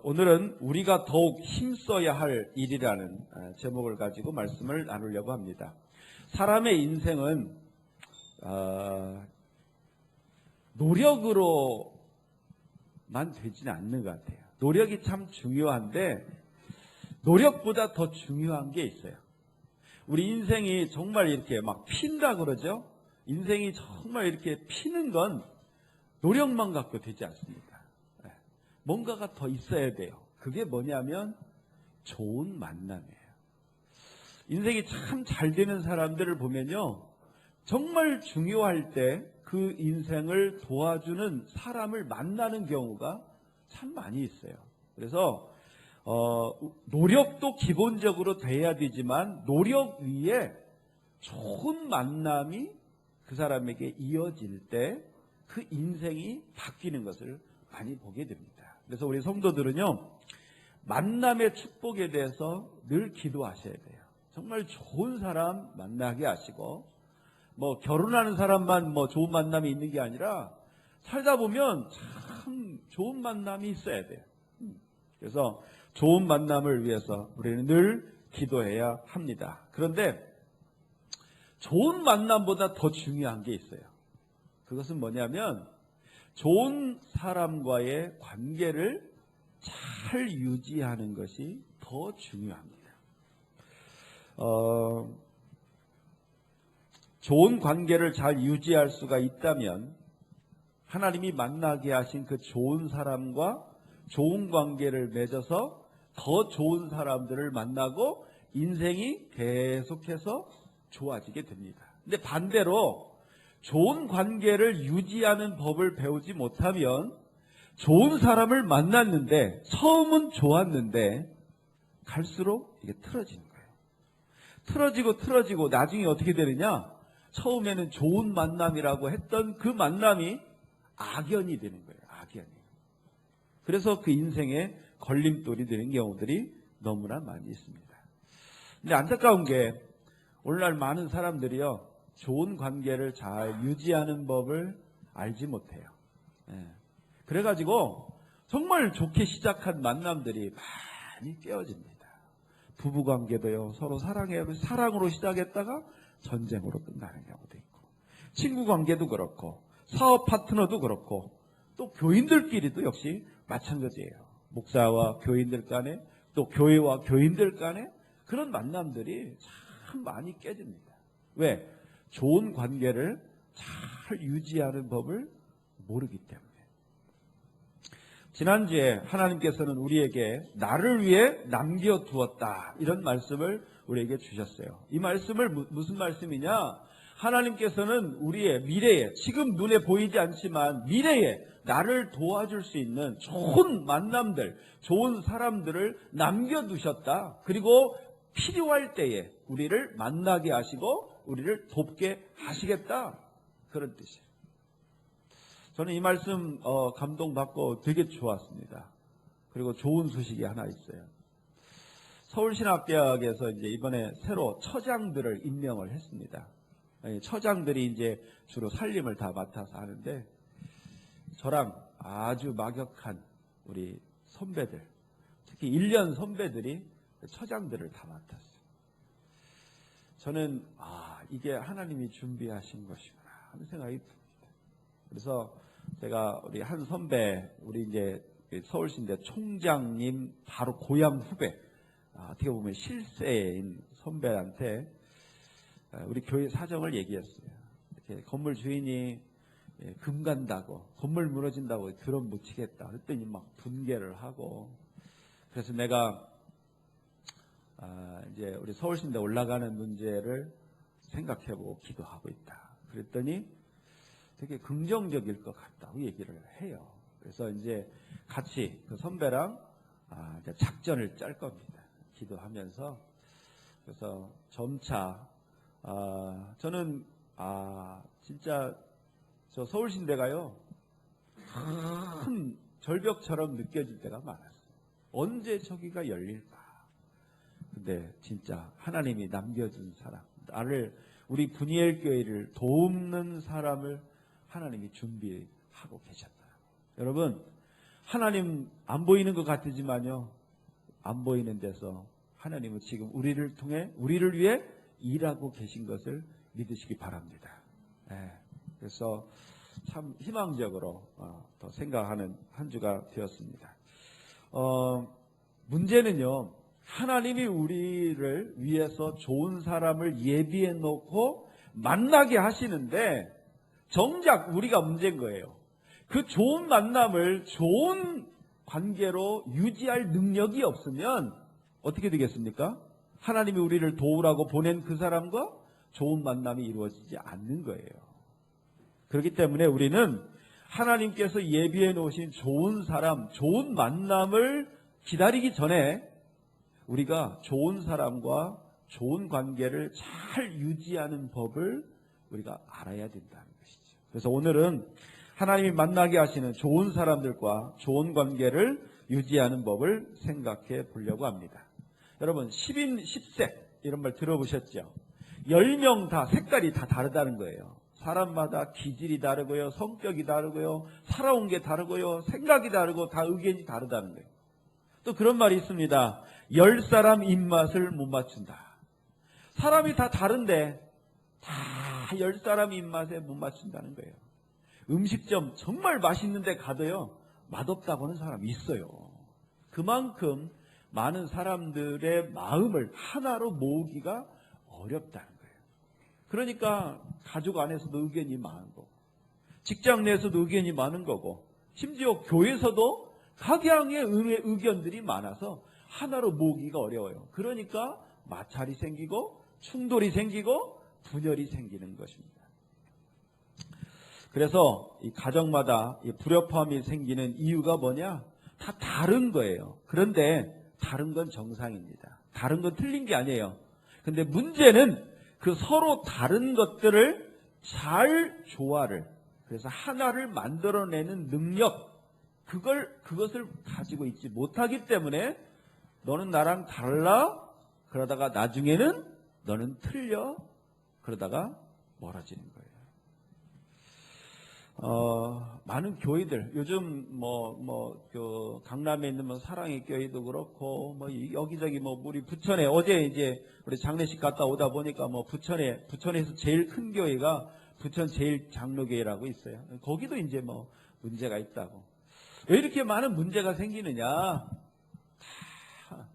오늘은 우리가 더욱 힘써야 할 일이라는 제목을 가지고 말씀을 나누려고 합니다. 사람의 인생은 노력으로만 되지는 않는 것 같아요. 노력이 참 중요한데 노력보다 더 중요한 게 있어요. 우리 인생이 정말 이렇게 막 핀다 그러죠? 인생이 정말 이렇게 피는 건 노력만 갖고 되지 않습니다. 뭔가가 더 있어야 돼요. 그게 뭐냐면 좋은 만남이에요. 인생이 참 잘 되는 사람들을 보면요, 정말 중요할 때 그 인생을 도와주는 사람을 만나는 경우가 참 많이 있어요. 그래서 노력도 기본적으로 돼야 되지만 노력 위에 좋은 만남이 그 사람에게 이어질 때 그 인생이 바뀌는 것을 많이 보게 됩니다. 그래서 우리 성도들은요, 만남의 축복에 대해서 늘 기도하셔야 돼요. 정말 좋은 사람 만나게 하시고, 결혼하는 사람만 좋은 만남이 있는 게 아니라 살다 보면 참 좋은 만남이 있어야 돼요. 그래서 좋은 만남을 위해서 우리는 늘 기도해야 합니다. 그런데 좋은 만남보다 더 중요한 게 있어요. 그것은 뭐냐면 좋은 사람과의 관계를 잘 유지하는 것이 더 중요합니다. 좋은 관계를 잘 유지할 수가 있다면 하나님이 만나게 하신 그 좋은 사람과 좋은 관계를 맺어서 더 좋은 사람들을 만나고 인생이 계속해서 좋아지게 됩니다. 근데 반대로 좋은 관계를 유지하는 법을 배우지 못하면 좋은 사람을 만났는데 처음은 좋았는데 갈수록 이게 틀어지는 거예요. 틀어지고 나중에 어떻게 되느냐? 처음에는 좋은 만남이라고 했던 그 만남이 악연이 되는 거예요. 악연이. 그래서 그 인생에 걸림돌이 되는 경우들이 너무나 많이 있습니다. 근데 안타까운 게 오늘날 많은 사람들이요, 좋은 관계를 잘 유지하는 법을 알지 못해요. 그래가지고 정말 좋게 시작한 만남들이 많이 깨어집니다. 부부관계도요, 서로 사랑해요. 사랑으로 시작했다가 전쟁으로 끝나는 경우도 있고, 친구 관계도 그렇고, 사업 파트너도 그렇고, 또 교인들끼리도 역시 마찬가지예요. 목사와 교인들 간에, 또 교회와 교인들 간에 그런 만남들이 참 많이 깨집니다. 왜? 좋은 관계를 잘 유지하는 법을 모르기 때문에. 지난주에 하나님께서는 우리에게 나를 위해 남겨두었다, 이런 말씀을 우리에게 주셨어요. 이 말씀을 무슨 말씀이냐? 하나님께서는 우리의 미래에, 지금 눈에 보이지 않지만 미래에 나를 도와줄 수 있는 좋은 만남들, 좋은 사람들을 남겨두셨다. 그리고 필요할 때에 우리를 만나게 하시고 우리를 돕게 하시겠다, 그런 뜻이에요. 저는 이 말씀 감동받고 되게 좋았습니다. 그리고 좋은 소식이 하나 있어요. 서울신학대학에서 이제 이번에 새로 처장들을 임명을 했습니다. 처장들이 이제 주로 살림을 다 맡아서 하는데, 저랑 아주 막역한 우리 선배들, 특히 1년 선배들이 처장들을 다 맡았어요. 저는 이게 하나님이 준비하신 것이구나 하는 생각이 듭니다. 그래서 제가 우리 한 선배, 우리 이제 서울신대 총장님 바로 고향 후배, 어떻게 보면 실세인 선배한테 우리 교회 사정을 얘기했어요. 이렇게 건물 주인이 금 간다고, 건물 무너진다고 드럼 묻히겠다 그랬더니 막 분개를 하고, 그래서 내가 이제 우리 서울신대 올라가는 문제를 생각해보고 기도하고 있다 그랬더니 되게 긍정적일 것 같다고 얘기를 해요. 그래서 이제 같이 그 선배랑 이제 작전을 짤 겁니다. 기도하면서. 그래서 점차 저는 진짜 저 서울신대가요, 큰 절벽처럼 느껴질 때가 많았어요. 언제 저기가 열릴까? 근데 진짜 하나님이 남겨준 사람, 나를, 우리 분이엘 교회를 돕는 사람을 하나님이 준비하고 계셨다. 여러분, 하나님 안 보이는 것 같지만요, 안 보이는 데서 하나님은 지금 우리를 통해 우리를 위해 일하고 계신 것을 믿으시기 바랍니다. 그래서 참 희망적으로 더 생각하는 한 주가 되었습니다. 문제는요, 하나님이 우리를 위해서 좋은 사람을 예비해 놓고 만나게 하시는데 정작 우리가 문제인 거예요. 그 좋은 만남을 좋은 관계로 유지할 능력이 없으면 어떻게 되겠습니까? 하나님이 우리를 도우라고 보낸 그 사람과 좋은 만남이 이루어지지 않는 거예요. 그렇기 때문에 우리는 하나님께서 예비해 놓으신 좋은 사람, 좋은 만남을 기다리기 전에 우리가 좋은 사람과 좋은 관계를 잘 유지하는 법을 우리가 알아야 된다는 것이죠. 그래서 오늘은 하나님이 만나게 하시는 좋은 사람들과 좋은 관계를 유지하는 법을 생각해 보려고 합니다. 여러분, 10인 10색 이런 말 들어보셨죠? 10명 다 색깔이 다 다르다는 거예요. 사람마다 기질이 다르고요, 성격이 다르고요, 살아온 게 다르고요, 생각이 다르고 다 의견이 다르다는 거예요. 또 그런 말이 있습니다. 10사람 입맛을 못 맞춘다. 사람이 다 다른데 다 10사람 입맛에 못 맞춘다는 거예요. 음식점 정말 맛있는 데 가도요, 맛없다고 하는 사람이 있어요. 그만큼 많은 사람들의 마음을 하나로 모으기가 어렵다는 거예요. 그러니까 가족 안에서도 의견이 많은 거고, 직장 내에서도 의견이 많은 거고, 심지어 교회에서도 각양의 의견들이 많아서 하나로 모으기가 어려워요. 그러니까 마찰이 생기고 충돌이 생기고 분열이 생기는 것입니다. 그래서 이 가정마다 이 불협화음이 생기는 이유가 뭐냐? 다 다른 거예요. 그런데 다른 건 정상입니다. 다른 건 틀린 게 아니에요. 근데 문제는 그 서로 다른 것들을 잘 조화를, 그래서 하나를 만들어내는 능력, 그것을 가지고 있지 못하기 때문에 너는 나랑 달라, 그러다가 나중에는 너는 틀려, 그러다가 멀어지는 거예요. 많은 교회들, 요즘 강남에 있는 사랑의 교회도 그렇고, 여기저기 우리 부천에, 어제 이제 우리 장례식 갔다 오다 보니까 부천에서 제일 큰 교회가 부천 제일 장로교회라고 있어요. 거기도 이제 문제가 있다고. 왜 이렇게 많은 문제가 생기느냐? 다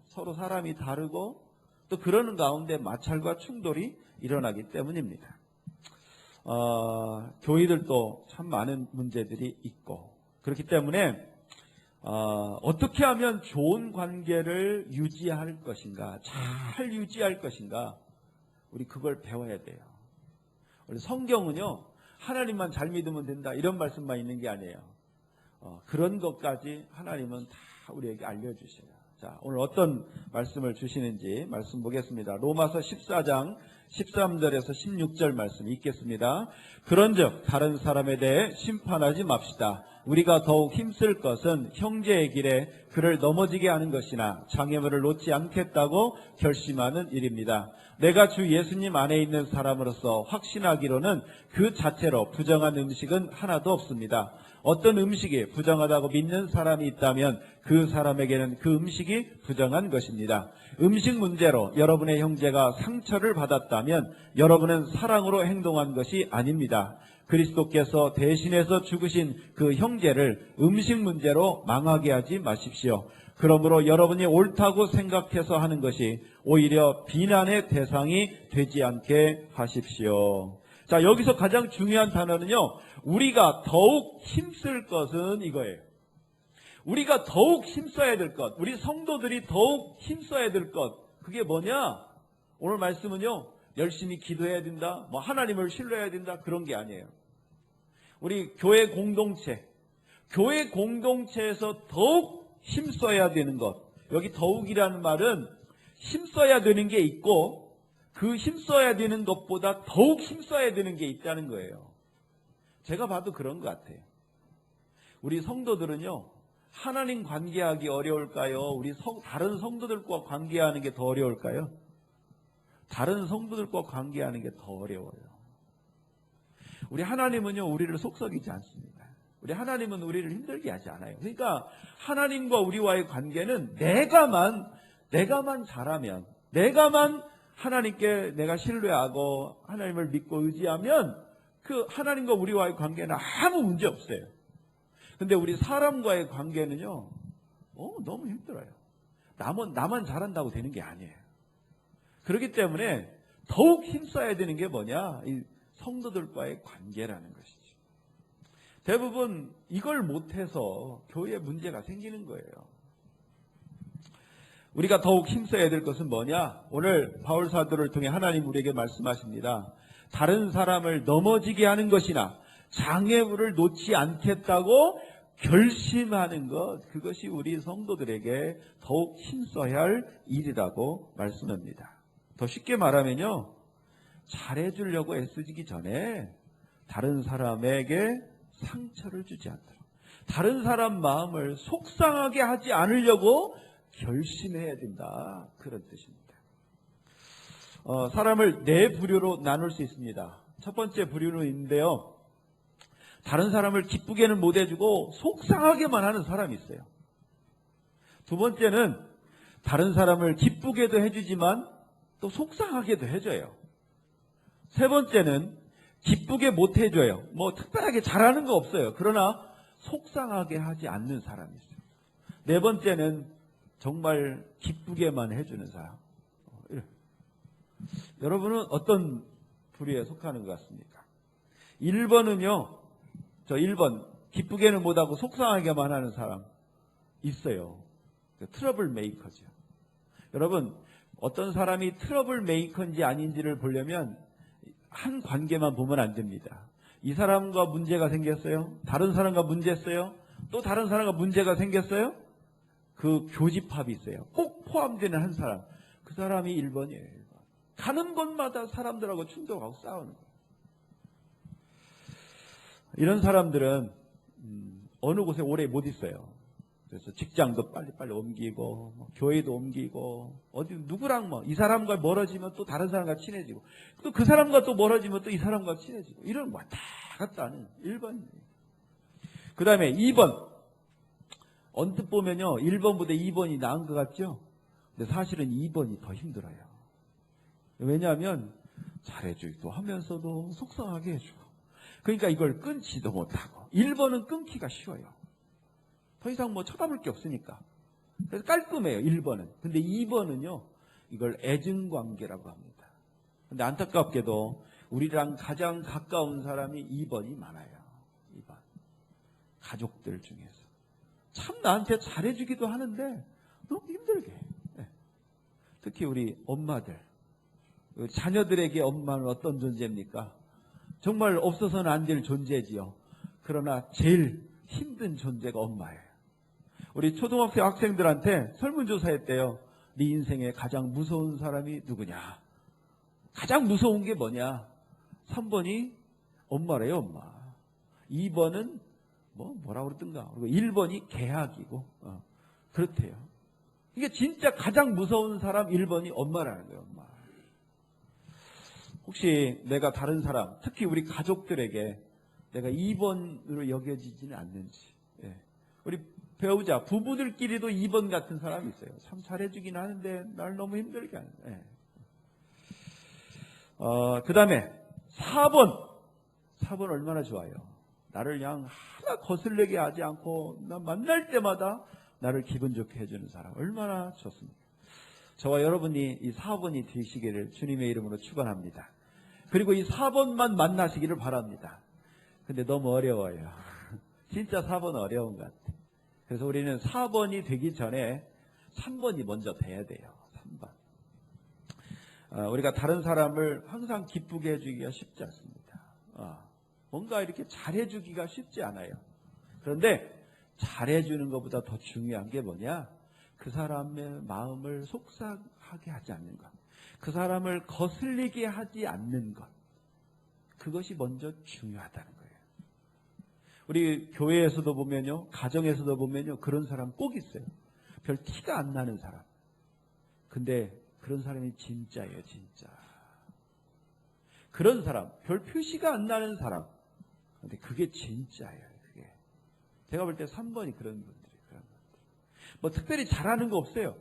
서로 사람이 다르고 또 그러는 가운데 마찰과 충돌이 일어나기 때문입니다. 교회들도 참 많은 문제들이 있고, 그렇기 때문에 어떻게 하면 좋은 관계를 유지할 것인가, 잘 유지할 것인가, 우리 그걸 배워야 돼요. 우리 성경은요, 하나님만 잘 믿으면 된다 이런 말씀만 있는 게 아니에요. 그런 것까지 하나님은 다 우리에게 알려주셔요. 자, 오늘 어떤 말씀을 주시는지 말씀 보겠습니다. 로마서 14장 13절에서 16절 말씀 읽겠습니다. 그런즉 다른 사람에 대해 심판하지 맙시다. 우리가 더욱 힘쓸 것은 형제의 길에 그를 넘어지게 하는 것이나 장애물을 놓지 않겠다고 결심하는 일입니다. 내가 주 예수님 안에 있는 사람으로서 확신하기로는 그 자체로 부정한 음식은 하나도 없습니다. 어떤 음식이 부정하다고 믿는 사람이 있다면 그 사람에게는 그 음식이 부정한 것입니다. 음식 문제로 여러분의 형제가 상처를 받았다면 여러분은 사랑으로 행동한 것이 아닙니다. 그리스도께서 대신해서 죽으신 그 형제를 음식 문제로 망하게 하지 마십시오. 그러므로 여러분이 옳다고 생각해서 하는 것이 오히려 비난의 대상이 되지 않게 하십시오. 자, 여기서 가장 중요한 단어는요, 우리가 더욱 힘쓸 것은 이거예요. 우리가 더욱 힘써야 될 것, 우리 성도들이 더욱 힘써야 될 것, 그게 뭐냐? 오늘 말씀은요, 열심히 기도해야 된다, 하나님을 신뢰해야 된다, 그런 게 아니에요. 우리 교회 공동체에서 더욱 힘써야 되는 것, 여기 더욱이라는 말은 힘써야 되는 게 있고 그 힘써야 되는 것보다 더욱 힘써야 되는 게 있다는 거예요. 제가 봐도 그런 것 같아요. 우리 성도들은요, 하나님 관계하기 어려울까요? 우리 다른 성도들과 관계하는 게 더 어려울까요? 다른 성도들과 관계하는 게 더 어려워요. 우리 하나님은요, 우리를 속썩이지 않습니다. 우리 하나님은 우리를 힘들게 하지 않아요. 그러니까 하나님과 우리와의 관계는 내가만 잘하면, 내가만 하나님께 내가 신뢰하고 하나님을 믿고 의지하면 그 하나님과 우리와의 관계는 아무 문제 없어요. 근데 우리 사람과의 관계는요, 너무 힘들어요. 나만 잘한다고 되는 게 아니에요. 그렇기 때문에 더욱 힘써야 되는 게 뭐냐? 이 성도들과의 관계라는 것이죠. 대부분 이걸 못해서 교회에 문제가 생기는 거예요. 우리가 더욱 힘써야 될 것은 뭐냐? 오늘 바울 사도를 통해 하나님 우리에게 말씀하십니다. 다른 사람을 넘어지게 하는 것이나 장애물을 놓지 않겠다고 결심하는 것, 그것이 우리 성도들에게 더욱 힘써야 할 일이라고 말씀합니다. 더 쉽게 말하면요, 잘해주려고 애쓰기 전에 다른 사람에게 상처를 주지 않도록, 다른 사람 마음을 속상하게 하지 않으려고 결심해야 된다, 그런 뜻입니다. 사람을 네 부류로 나눌 수 있습니다. 첫 번째 부류는 있는데요, 다른 사람을 기쁘게는 못 해주고 속상하게만 하는 사람이 있어요. 두 번째는 다른 사람을 기쁘게도 해주지만 또 속상하게도 해줘요. 세 번째는 기쁘게 못 해줘요. 뭐 특별하게 잘하는 거 없어요. 그러나 속상하게 하지 않는 사람이 있어요. 네 번째는 정말 기쁘게만 해주는 사람. 여러분은 어떤 부류에 속하는 것 같습니까? 1번은요, 저 1번, 기쁘게는 못하고 속상하게만 하는 사람 있어요. 트러블 메이커죠. 여러분, 어떤 사람이 트러블 메이커인지 아닌지를 보려면 한 관계만 보면 안 됩니다. 이 사람과 문제가 생겼어요? 다른 사람과 문제였어요? 또 다른 사람과 문제가 생겼어요? 그 교집합이 있어요. 꼭 포함되는 한 사람. 그 사람이 1번이에요. 1번. 가는 곳마다 사람들하고 충돌하고 싸우는 거예요. 이런 사람들은 어느 곳에 오래 못 있어요. 그래서 직장도 빨리빨리 옮기고, 교회도 옮기고, 어디 누구랑 이 사람과 멀어지면 또 다른 사람과 친해지고, 또 그 사람과 또 멀어지면 또 이 사람과 친해지고, 이런 왔다 갔다 하는 1번이에요. 그 다음에 2번. 언뜻 보면요, 1번보다 2번이 나은 것 같죠? 근데 사실은 2번이 더 힘들어요. 왜냐하면 잘해주기도 하면서도 속상하게 해주고, 그러니까 이걸 끊지도 못하고. 1번은 끊기가 쉬워요. 더 이상 쳐다볼 게 없으니까. 그래서 깔끔해요, 1번은. 근데 2번은요, 이걸 애증관계라고 합니다. 근데 안타깝게도 우리랑 가장 가까운 사람이 2번이 많아요. 2번. 가족들 중에서. 참 나한테 잘해주기도 하는데 너무 힘들게 해. 네. 특히 우리 엄마들. 우리 자녀들에게 엄마는 어떤 존재입니까? 정말 없어서는 안 될 존재지요. 그러나 제일 힘든 존재가 엄마예요. 우리 초등학생 학생들한테 설문조사했대요. 네 인생에 가장 무서운 사람이 누구냐? 가장 무서운 게 뭐냐? 3번이 엄마래요, 엄마. 2번은 뭐라고 그러던가. 그리고 1번이 계약이고, 그렇대요. 이게 진짜 가장 무서운 사람 1번이 엄마라는 거예요, 엄마. 혹시 내가 다른 사람, 특히 우리 가족들에게 내가 2번으로 여겨지지는 않는지. 예. 우리 배우자, 부부들끼리도 2번 같은 사람이 있어요. 참 잘해주긴 하는데 날 너무 힘들게 하는. 예. 그 다음에 4번. 4번 얼마나 좋아요. 나를 그냥 하나 거슬리게 하지 않고 나 만날 때마다 나를 기분 좋게 해주는 사람. 얼마나 좋습니까? 저와 여러분이 이 4번이 되시기를 주님의 이름으로 축원합니다. 그리고 이 4번만 만나시기를 바랍니다. 근데 너무 어려워요. 진짜 4번 어려운 것 같아요. 그래서 우리는 4번이 되기 전에 3번이 먼저 돼야 돼요. 3번. 우리가 다른 사람을 항상 기쁘게 해주기가 쉽지 않습니다. 뭔가 이렇게 잘해주기가 쉽지 않아요. 그런데 잘해주는 것보다 더 중요한 게 뭐냐? 그 사람의 마음을 속상하게 하지 않는 것. 그 사람을 거슬리게 하지 않는 것. 그것이 먼저 중요하다는 거예요. 우리 교회에서도 보면요, 가정에서도 보면요, 그런 사람 꼭 있어요. 별 티가 안 나는 사람. 근데 그런 사람이 진짜예요, 진짜. 그런 사람, 별 표시가 안 나는 사람. 근데 그게 진짜예요, 그게. 제가 볼 때 3번이 그런 분들이에요. 그런 분들. 뭐 특별히 잘하는 거 없어요.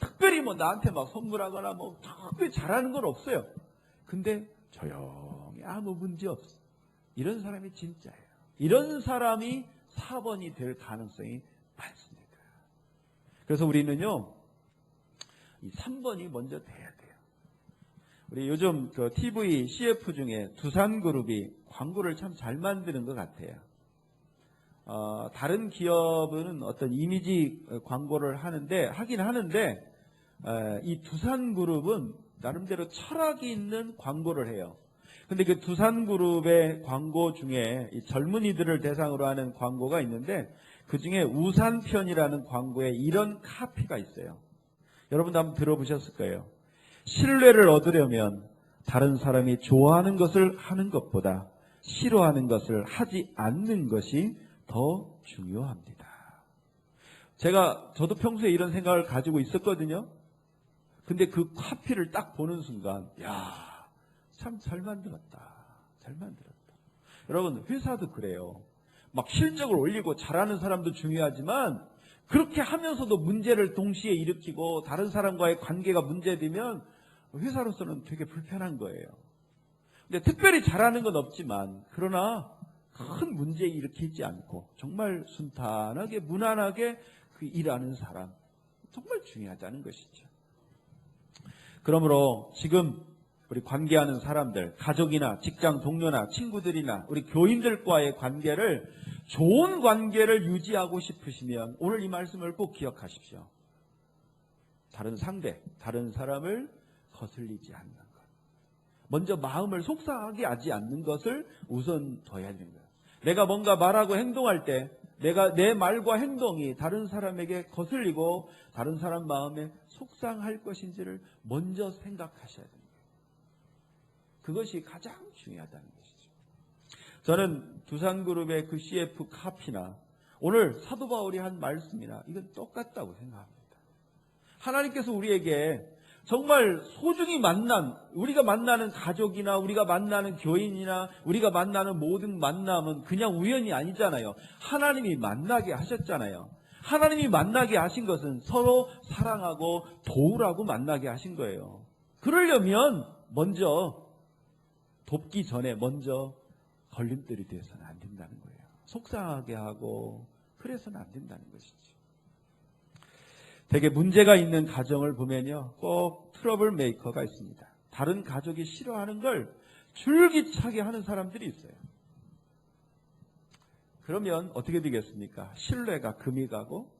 특별히 뭐 나한테 막 선물하거나 뭐 특별히 잘하는 건 없어요. 근데 조용히 아무 문제 없어. 이런 사람이 진짜예요. 이런 사람이 4번이 될 가능성이 많습니다. 그래서 우리는요, 이 3번이 먼저 돼야 돼요. 우리 요즘 그 TV CF 중에 두산그룹이 광고를 참 잘 만드는 것 같아요. 다른 기업은 어떤 이미지 광고를 하긴 하는데, 이 두산그룹은 나름대로 철학이 있는 광고를 해요. 근데 그 두산그룹의 광고 중에 이 젊은이들을 대상으로 하는 광고가 있는데, 그 중에 우산편이라는 광고에 이런 카피가 있어요. 여러분도 한번 들어보셨을 거예요. 신뢰를 얻으려면 다른 사람이 좋아하는 것을 하는 것보다 싫어하는 것을 하지 않는 것이 더 중요합니다. 저도 평소에 이런 생각을 가지고 있었거든요. 근데 그 카피를 딱 보는 순간, 야, 참 잘 만들었다. 잘 만들었다. 여러분, 회사도 그래요. 막 실적을 올리고 잘하는 사람도 중요하지만 그렇게 하면서도 문제를 동시에 일으키고 다른 사람과의 관계가 문제되면 회사로서는 되게 불편한 거예요. 근데 특별히 잘하는 건 없지만 그러나 큰 문제 일으키지 않고 정말 순탄하게 무난하게 그 일하는 사람 정말 중요하다는 것이죠. 그러므로 지금 우리 관계하는 사람들, 가족이나 직장 동료나 친구들이나 우리 교인들과의 관계를 좋은 관계를 유지하고 싶으시면 오늘 이 말씀을 꼭 기억하십시오. 다른 상대, 다른 사람을 거슬리지 않는 것. 먼저 마음을 속상하게 하지 않는 것을 우선 둬야 되는 거예요. 내가 뭔가 말하고 행동할 때 내 말과 행동이 다른 사람에게 거슬리고 다른 사람 마음에 속상할 것인지를 먼저 생각하셔야 됩니다. 그것이 가장 중요하다는 것이죠. 저는 두산그룹의 그 CF 카피나 오늘 사도 바울이 한 말씀이나 이건 똑같다고 생각합니다. 하나님께서 우리에게 정말 소중히 우리가 만나는 가족이나 우리가 만나는 교인이나 우리가 만나는 모든 만남은 그냥 우연이 아니잖아요. 하나님이 만나게 하셨잖아요. 하나님이 만나게 하신 것은 서로 사랑하고 도우라고 만나게 하신 거예요. 그러려면 먼저 돕기 전에 먼저 걸림돌이 되어서는 안 된다는 거예요. 속상하게 하고 그래서는 안 된다는 것이죠. 되게 문제가 있는 가정을 보면요, 꼭 트러블 메이커가 있습니다. 다른 가족이 싫어하는 걸 줄기차게 하는 사람들이 있어요. 그러면 어떻게 되겠습니까? 신뢰가 금이 가고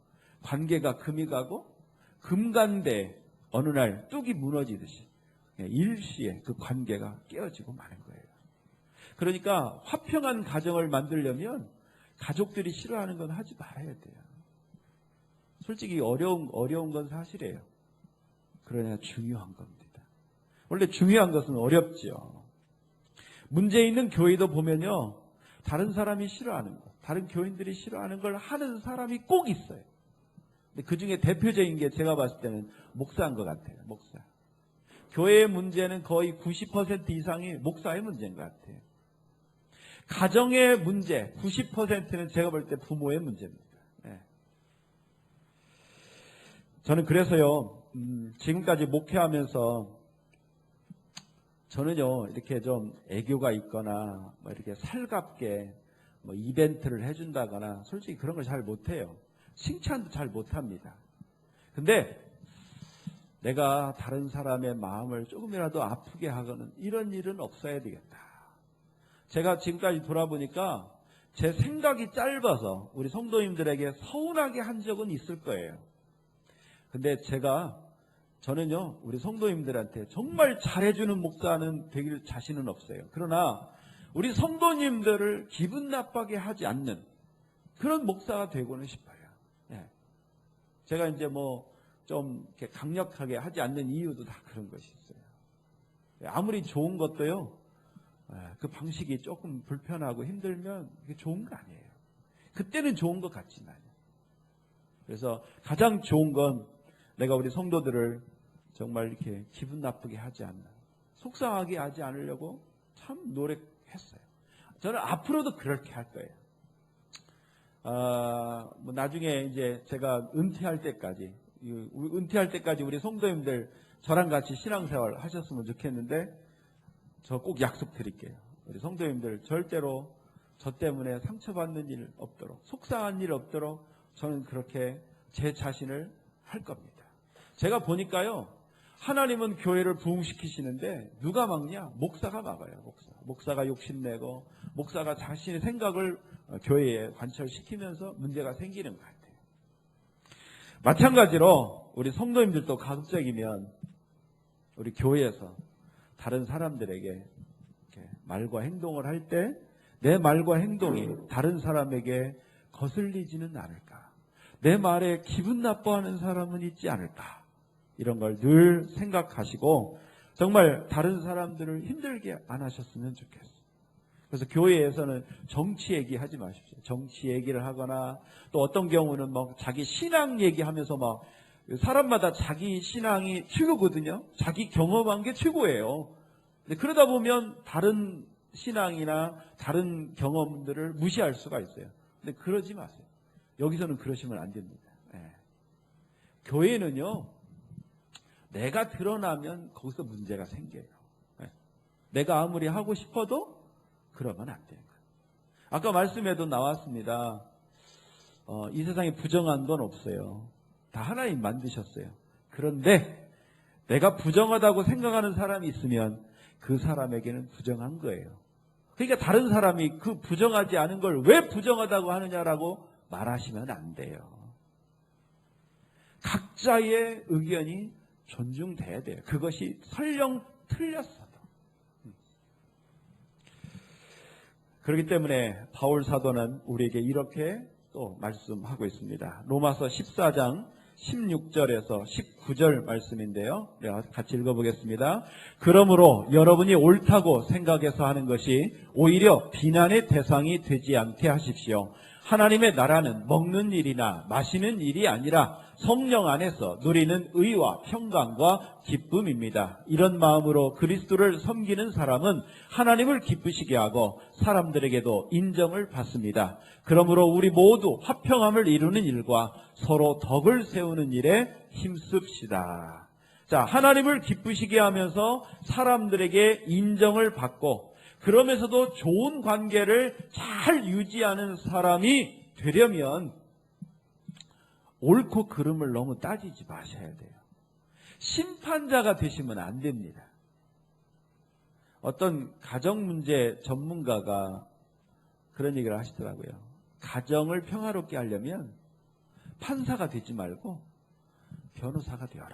관계가 금이 가고 금간대 어느 날 뚝이 무너지듯이 일시에 그 관계가 깨어지고 마는 거예요. 그러니까 화평한 가정을 만들려면 가족들이 싫어하는 건 하지 말아야 돼요. 솔직히 어려운 건 사실이에요. 그러나 중요한 겁니다. 원래 중요한 것은 어렵죠. 문제 있는 교회도 보면요, 다른 사람이 싫어하는 것, 다른 교인들이 싫어하는 걸 하는 사람이 꼭 있어요. 근데 그 중에 대표적인 게 제가 봤을 때는 목사인 것 같아요. 목사. 교회의 문제는 거의 90% 이상이 목사의 문제인 것 같아요. 가정의 문제 90%는 제가 볼 때 부모의 문제입니다. 네. 저는 그래서요, 지금까지 목회하면서 저는요, 이렇게 좀 애교가 있거나 뭐 이렇게 살갑게 뭐 이벤트를 해준다거나 솔직히 그런 걸 잘 못해요. 칭찬도 잘 못합니다. 근데 내가 다른 사람의 마음을 조금이라도 아프게 하거나 이런 일은 없어야 되겠다. 제가 지금까지 돌아보니까 제 생각이 짧아서 우리 성도님들에게 서운하게 한 적은 있을 거예요. 근데 저는요, 우리 성도님들한테 정말 잘해주는 목사는 되길 자신은 없어요. 그러나 우리 성도님들을 기분 나쁘게 하지 않는 그런 목사가 되고는 싶어요. 네. 제가 이제 좀 이렇게 강력하게 하지 않는 이유도 다 그런 것이 있어요. 아무리 좋은 것도요, 그 방식이 조금 불편하고 힘들면 그게 좋은 거 아니에요. 그때는 좋은 것 같지만. 그래서 가장 좋은 건 내가 우리 성도들을 정말 이렇게 기분 나쁘게 하지 않는, 속상하게 하지 않으려고 참 노력했어요. 저는 앞으로도 그렇게 할 거예요. 뭐 나중에 이제 제가 은퇴할 때까지 우리 성도님들 저랑 같이 신앙생활 하셨으면 좋겠는데 저 꼭 약속드릴게요. 우리 성도님들 절대로 저 때문에 상처받는 일 없도록, 속상한 일 없도록 저는 그렇게 제 자신을 할 겁니다. 제가 보니까요, 하나님은 교회를 부흥시키시는데 누가 막냐? 목사가 막아요. 목사가 욕심내고 목사가 자신의 생각을 교회에 관철시키면서 문제가 생기는 것 같아요. 마찬가지로 우리 성도님들도 가급적이면 우리 교회에서 다른 사람들에게 이렇게 말과 행동을 할 때 내 말과 행동이 다른 사람에게 거슬리지는 않을까? 내 말에 기분 나빠하는 사람은 있지 않을까? 이런 걸 늘 생각하시고 정말 다른 사람들을 힘들게 안 하셨으면 좋겠어요. 그래서 교회에서는 정치 얘기하지 마십시오. 정치 얘기를 하거나 또 어떤 경우는 막 자기 신앙 얘기하면서 막 사람마다 자기 신앙이 최고거든요. 자기 경험한 게 최고예요. 근데 그러다 보면 다른 신앙이나 다른 경험들을 무시할 수가 있어요. 근데 그러지 마세요. 여기서는 그러시면 안 됩니다. 교회는요, 내가 드러나면 거기서 문제가 생겨요. 내가 아무리 하고 싶어도 그러면 안 돼요. 아까 말씀에도 나왔습니다. 이 세상에 부정한 건 없어요. 다 하나님 만드셨어요. 그런데 내가 부정하다고 생각하는 사람이 있으면 그 사람에게는 부정한 거예요. 그러니까 다른 사람이 그 부정하지 않은 걸 왜 부정하다고 하느냐라고 말하시면 안 돼요. 각자의 의견이 존중돼야 돼요. 그것이 설령 틀렸어도. 그렇기 때문에 바울 사도는 우리에게 이렇게 또 말씀하고 있습니다. 로마서 14장 16절에서 19절 말씀인데요. 같이 읽어보겠습니다. 그러므로 여러분이 옳다고 생각해서 하는 것이 오히려 비난의 대상이 되지 않게 하십시오. 하나님의 나라는 먹는 일이나 마시는 일이 아니라 성령 안에서 누리는 의와 평강과 기쁨입니다. 이런 마음으로 그리스도를 섬기는 사람은 하나님을 기쁘시게 하고 사람들에게도 인정을 받습니다. 그러므로 우리 모두 화평함을 이루는 일과 서로 덕을 세우는 일에 힘씁시다. 자, 하나님을 기쁘시게 하면서 사람들에게 인정을 받고 그러면서도 좋은 관계를 잘 유지하는 사람이 되려면 옳고 그름을 너무 따지지 마셔야 돼요. 심판자가 되시면 안 됩니다. 어떤 가정문제 전문가가 그런 얘기를 하시더라고요. 가정을 평화롭게 하려면 판사가 되지 말고 변호사가 되어라.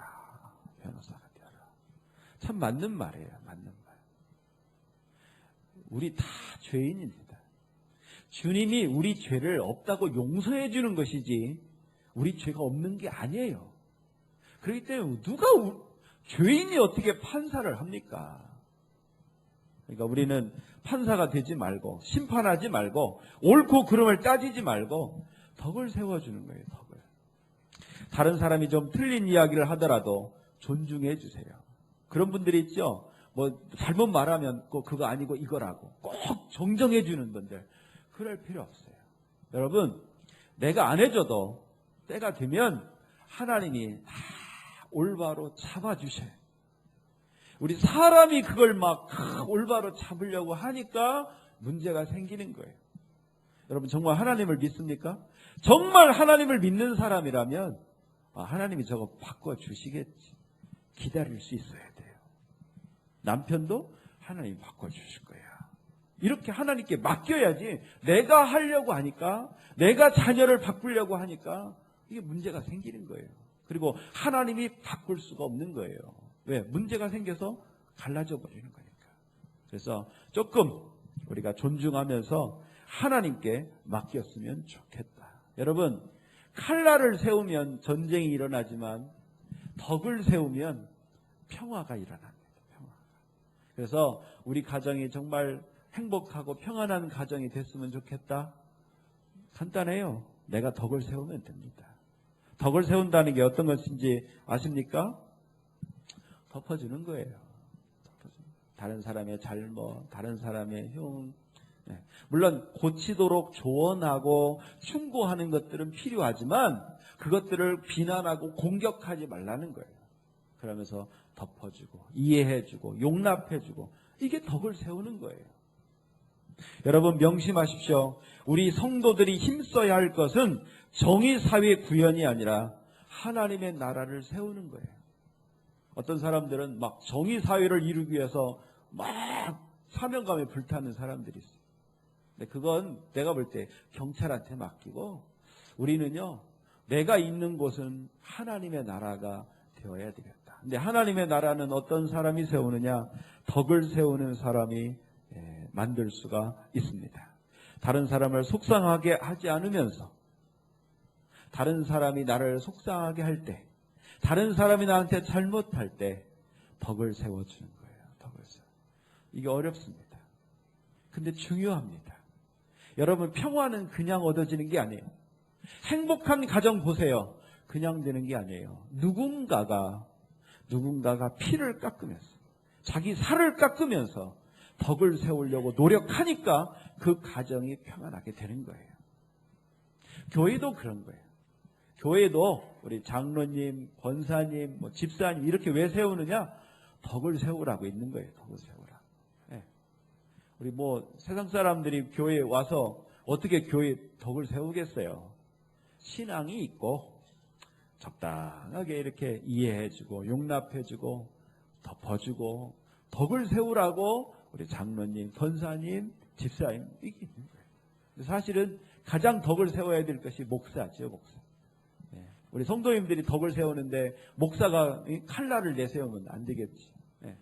변호사가 되어라. 참 맞는 말이에요. 맞는 말. 우리 다 죄인입니다. 주님이 우리 죄를 없다고 용서해 주는 것이지 우리 죄가 없는 게 아니에요. 그렇기 때문에 누가 죄인이 어떻게 판사를 합니까? 그러니까 우리는 판사가 되지 말고 심판하지 말고 옳고 그름을 따지지 말고 덕을 세워주는 거예요. 덕을. 다른 사람이 좀 틀린 이야기를 하더라도 존중해 주세요. 그런 분들이 있죠. 뭐 잘못 말하면 꼭 그거 아니고 이거라고 꼭 정정해 주는 분들. 그럴 필요 없어요. 여러분, 내가 안 해줘도 때가 되면 하나님이 다 올바로 잡아주셔요. 우리 사람이 그걸 막 올바로 잡으려고 하니까 문제가 생기는 거예요. 여러분 정말 하나님을 믿습니까? 정말 하나님을 믿는 사람이라면 하나님이 저거 바꿔주시겠지. 기다릴 수 있어야 돼요. 남편도 하나님이 바꿔주실 거야. 이렇게 하나님께 맡겨야지 내가 하려고 하니까 내가 자녀를 바꾸려고 하니까 이게 문제가 생기는 거예요. 그리고 하나님이 바꿀 수가 없는 거예요. 왜? 문제가 생겨서 갈라져 버리는 거니까. 그래서 조금 우리가 존중하면서 하나님께 맡겼으면 좋겠다. 여러분, 칼날을 세우면 전쟁이 일어나지만 덕을 세우면 평화가 일어납니다. 평화가. 그래서 우리 가정이 정말 행복하고 평안한 가정이 됐으면 좋겠다. 간단해요. 내가 덕을 세우면 됩니다. 덕을 세운다는 게 어떤 것인지 아십니까? 덮어주는 거예요. 다른 사람의 잘못, 다른 사람의 흉, 물론 고치도록 조언하고 충고하는 것들은 필요하지만 그것들을 비난하고 공격하지 말라는 거예요. 그러면서 덮어주고 이해해주고 용납해주고 이게 덕을 세우는 거예요. 여러분 명심하십시오. 우리 성도들이 힘써야 할 것은 정의사회 구현이 아니라 하나님의 나라를 세우는 거예요. 어떤 사람들은 막 정의사회를 이루기 위해서 막 사명감에 불타는 사람들이 있어요. 근데 그건 내가 볼 때 경찰한테 맡기고 우리는요, 내가 있는 곳은 하나님의 나라가 되어야 되겠다. 근데 하나님의 나라는 어떤 사람이 세우느냐? 덕을 세우는 사람이 만들 수가 있습니다. 다른 사람을 속상하게 하지 않으면서 다른 사람이 나를 속상하게 할 때, 다른 사람이 나한테 잘못할 때 덕을 세워주는 거예요. 덕을 세워. 이게 어렵습니다. 근데 중요합니다. 여러분 평화는 그냥 얻어지는 게 아니에요. 행복한 가정 보세요. 그냥 되는 게 아니에요. 누군가가 피를 깎으면서 자기 살을 깎으면서 덕을 세우려고 노력하니까 그 가정이 평안하게 되는 거예요. 교회도 그런 거예요. 교회도 우리 장로님, 권사님, 집사님 이렇게 왜 세우느냐? 덕을 세우라고 있는 거예요. 덕을 세우라. 네. 우리 세상 사람들이 교회에 와서 어떻게 교회 덕을 세우겠어요? 신앙이 있고 적당하게 이렇게 이해해주고 용납해주고 덮어주고 덕을 세우라고 우리 장로님, 권사님, 집사님 이게 있는 거예요. 사실은 가장 덕을 세워야 될 것이 목사죠, 목사. 네. 우리 성도님들이 덕을 세우는데 목사가 칼날을 내세우면 안 되겠지. 네.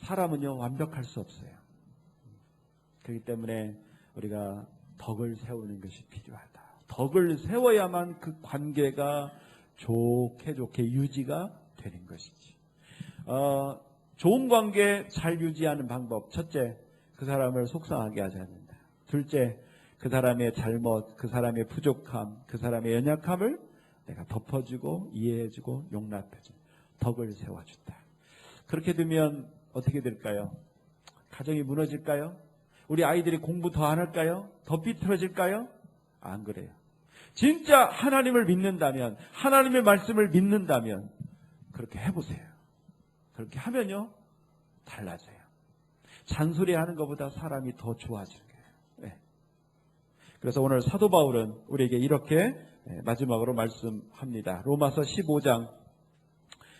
사람은요 완벽할 수 없어요. 그렇기 때문에 우리가 덕을 세우는 것이 필요하다. 덕을 세워야만 그 관계가 좋게 유지가 되는 것이지. 좋은 관계 잘 유지하는 방법. 첫째, 그 사람을 속상하게 하지 않는다. 둘째, 그 사람의 잘못, 그 사람의 부족함, 그 사람의 연약함을 내가 덮어주고 이해해주고 용납해주고 덕을 세워준다. 그렇게 되면 어떻게 될까요? 가정이 무너질까요? 우리 아이들이 공부 더 안 할까요? 더 삐뚤어질까요? 안 그래요. 진짜 하나님을 믿는다면, 하나님의 말씀을 믿는다면 그렇게 해보세요. 그렇게 하면요 달라져요. 잔소리하는 것보다 사람이 더 좋아지는 거예요. 네. 그래서 오늘 사도 바울은 우리에게 이렇게 마지막으로 말씀합니다. 로마서 15장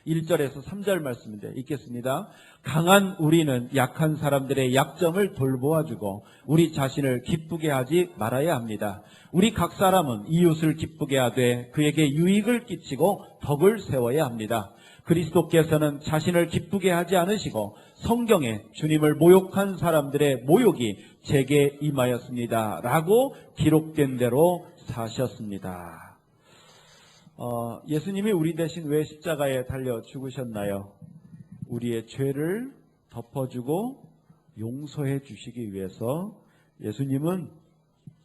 1절에서 3절 말씀인데 읽겠습니다. 강한 우리는 약한 사람들의 약점을 돌보아주고 우리 자신을 기쁘게 하지 말아야 합니다. 우리 각 사람은 이웃을 기쁘게 하되 그에게 유익을 끼치고 덕을 세워야 합니다. 그리스도께서는 자신을 기쁘게 하지 않으시고 성경에 주님을 모욕한 사람들의 모욕이 제게 임하였습니다. 라고 기록된 대로 사셨습니다. 예수님이 우리 대신 왜 십자가에 달려 죽으셨나요? 우리의 죄를 덮어주고 용서해 주시기 위해서 예수님은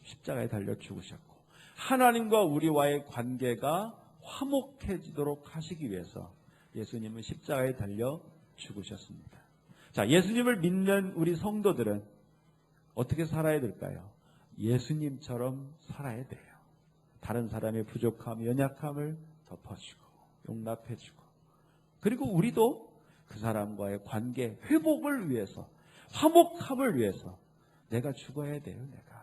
십자가에 달려 죽으셨고 하나님과 우리와의 관계가 화목해지도록 하시기 위해서 예수님은 십자가에 달려 죽으셨습니다. 자, 예수님을 믿는 우리 성도들은 어떻게 살아야 될까요? 예수님처럼 살아야 돼요. 다른 사람의 부족함, 연약함을 덮어주고 용납해주고 그리고 우리도 그 사람과의 관계 회복을 위해서 화목함을 위해서 내가 죽어야 돼요. 내가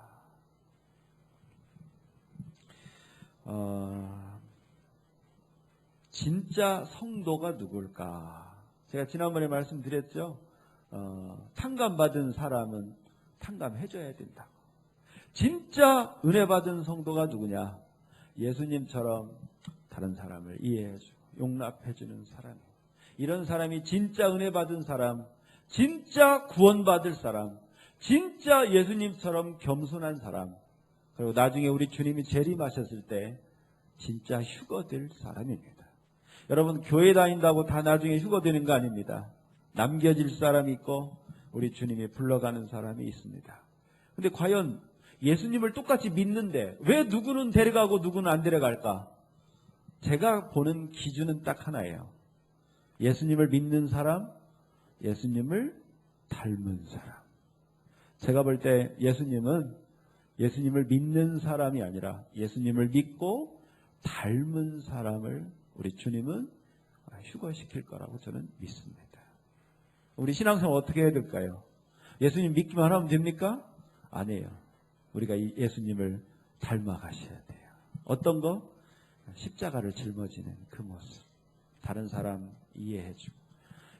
진짜 성도가 누굴까? 제가 지난번에 말씀드렸죠. 탕감받은 사람은 탕감해줘야 된다고. 진짜 은혜 받은 성도가 누구냐? 예수님처럼 다른 사람을 이해해주고 용납해주는 사람. 이런 사람이 진짜 은혜 받은 사람, 진짜 구원받을 사람, 진짜 예수님처럼 겸손한 사람, 그리고 나중에 우리 주님이 재림하셨을 때 진짜 휴거될 사람입니다. 여러분 교회 다닌다고 다 나중에 휴거되는 거 아닙니다. 남겨질 사람이 있고 우리 주님이 불러가는 사람이 있습니다. 근데 과연 예수님을 똑같이 믿는데 왜 누구는 데려가고 누구는 안 데려갈까? 제가 보는 기준은 딱 하나예요. 예수님을 믿는 사람, 예수님을 닮은 사람. 제가 볼 때 예수님을 믿는 사람이 아니라 예수님을 믿고 닮은 사람을 우리 주님은 휴거시킬 거라고 저는 믿습니다. 우리 신앙생활 어떻게 해야 될까요? 예수님 믿기만 하면 됩니까? 아니에요. 우리가 이 예수님을 닮아가셔야 돼요. 어떤 거? 십자가를 짊어지는 그 모습. 다른 사람 이해해주고.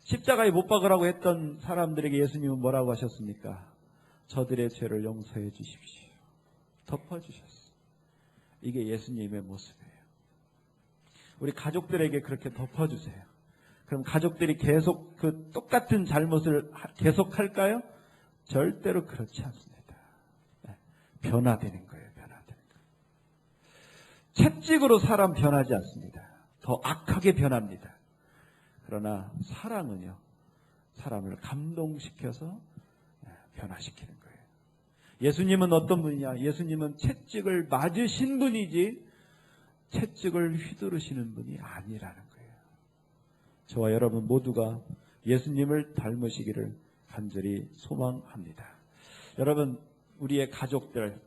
십자가에 못 박으라고 했던 사람들에게 예수님은 뭐라고 하셨습니까? 저들의 죄를 용서해 주십시오. 덮어주셨어요. 이게 예수님의 모습이에요. 우리 가족들에게 그렇게 덮어주세요. 그럼 가족들이 계속 그 똑같은 잘못을 계속 할까요? 절대로 그렇지 않습니다. 변화되는 거예요. 변화되는 거예요. 채찍으로 사람 변하지 않습니다. 더 악하게 변합니다. 그러나 사랑은요, 사람을 감동시켜서 변화시키는 거예요. 예수님은 어떤 분이냐? 예수님은 채찍을 맞으신 분이지 채찍을 휘두르시는 분이 아니라는 거예요. 저와 여러분 모두가 예수님을 닮으시기를 간절히 소망합니다. 여러분, 우리의 가족들,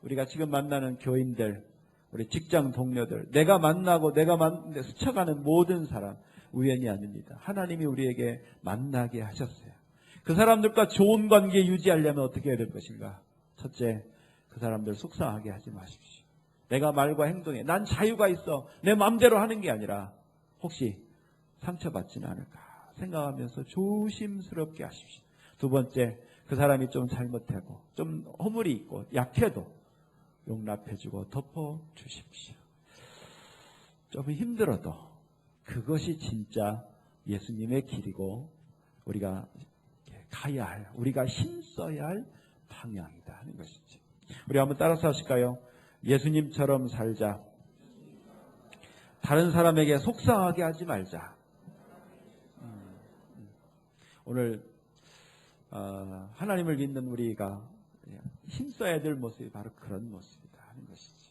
우리가 지금 만나는 교인들, 우리 직장 동료들, 내가 만나고 내가 스쳐가는 모든 사람 우연이 아닙니다. 하나님이 우리에게 만나게 하셨어요. 그 사람들과 좋은 관계 유지하려면 어떻게 해야 될 것인가? 첫째, 그 사람들 속상하게 하지 마십시오. 내가 말과 행동에 난 자유가 있어. 내 마음대로 하는 게 아니라 혹시 상처받지는 않을까 생각하면서 조심스럽게 하십시오. 두 번째, 그 사람이 좀 잘못하고 좀 허물이 있고 약해도 용납해주고 덮어주십시오. 좀 힘들어도 그것이 진짜 예수님의 길이고 우리가 가야 할, 우리가 힘써야 할 방향이다 하는 것이지. 우리 한번 따라서 하실까요? 예수님처럼 살자. 다른 사람에게 속상하게 하지 말자. 오늘 하나님을 믿는 우리가 힘써야 될 모습이 바로 그런 모습이다 하는 것이지.